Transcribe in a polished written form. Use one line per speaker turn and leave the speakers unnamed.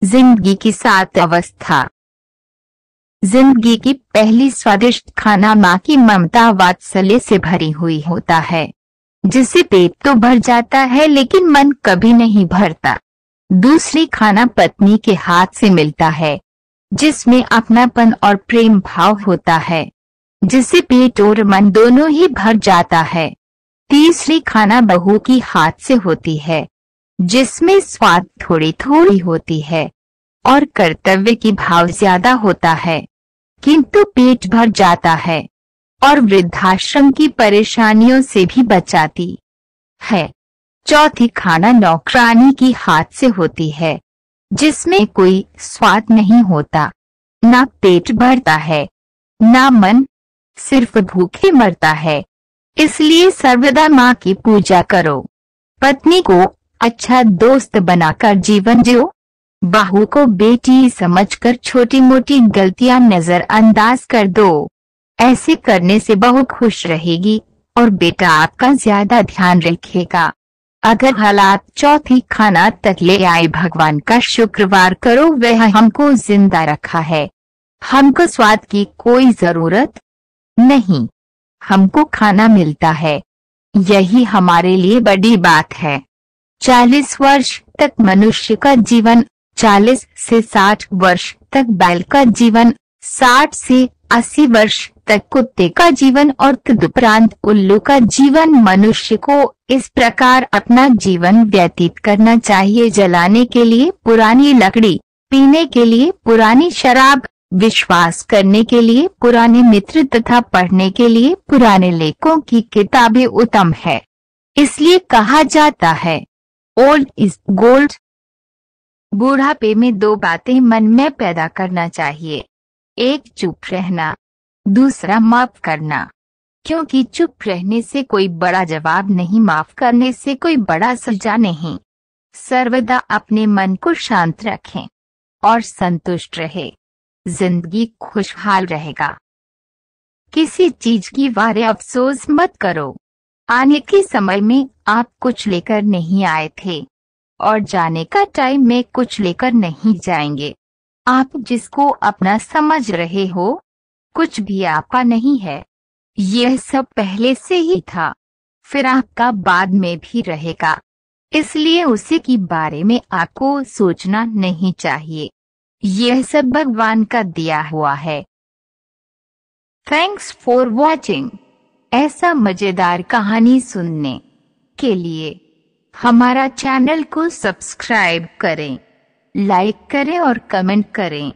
जिंदगी की 7 अवस्था। जिंदगी की पहली स्वादिष्ट खाना माँ की ममता वात्सल्य से भरी हुई होता है, जिससे पेट तो भर जाता है लेकिन मन कभी नहीं भरता। दूसरी खाना पत्नी के हाथ से मिलता है, जिसमें अपनापन और प्रेम भाव होता है, जिससे पेट और मन दोनों ही भर जाता है। तीसरी खाना बहू की हाथ से होती है, जिसमें स्वाद थोड़ी थोड़ी होती है और कर्तव्य की भाव ज्यादा होता है, किंतु पेट भर जाता है और वृद्धाश्रम की परेशानियों से भी बचाती है। चौथी खाना नौकरानी की हाथ से होती है, जिसमें कोई स्वाद नहीं होता, ना पेट भरता है ना मन, सिर्फ भूखे मरता है। इसलिए सर्वदा माँ की पूजा करो। पत्नी को अच्छा दोस्त बनाकर जीवन जियो। बहू को बेटी समझकर छोटी मोटी गलतियां नजरअंदाज कर दो। ऐसे करने से बहू खुश रहेगी और बेटा आपका ज्यादा ध्यान रखेगा। अगर हालात चौथी खाना तक ले आए, भगवान का शुक्रवार करो, वह हमको जिंदा रखा है। हमको स्वाद की कोई जरूरत नहीं, हमको खाना मिलता है, यही हमारे लिए बड़ी बात है। 40 वर्ष तक मनुष्य का जीवन, 40 से 60 वर्ष तक बैल का जीवन, 60 से 80 वर्ष तक कुत्ते का जीवन और तदुपरांत उल्लू का जीवन। मनुष्य को इस प्रकार अपना जीवन व्यतीत करना चाहिए। जलाने के लिए पुरानी लकड़ी, पीने के लिए पुरानी शराब, विश्वास करने के लिए पुराने मित्र तथा पढ़ने के लिए पुराने लेखकों की किताबें उत्तम है। इसलिए कहा जाता है ओल्ड इज गोल्ड। बुढ़ापे में 2 बातें मन में पैदा करना चाहिए, एक चुप रहना, दूसरा माफ करना। क्योंकि चुप रहने से कोई बड़ा जवाब नहीं, माफ करने से कोई बड़ा सजा नहीं। सर्वदा अपने मन को शांत रखें और संतुष्ट रहे, जिंदगी खुशहाल रहेगा। किसी चीज की बारे अफसोस मत करो। आने के समय में आप कुछ लेकर नहीं आए थे और जाने का टाइम में कुछ लेकर नहीं जाएंगे। आप जिसको अपना समझ रहे हो, कुछ भी आपका नहीं है। यह सब पहले से ही था, फिर आपका बाद में भी रहेगा। इसलिए उसी के बारे में आपको सोचना नहीं चाहिए। यह सब भगवान का दिया हुआ है। Thanks for watching. ऐसा मजेदार कहानी सुनने के लिए हमारा चैनल को सब्सक्राइब करें, लाइक करें और कमेंट करें।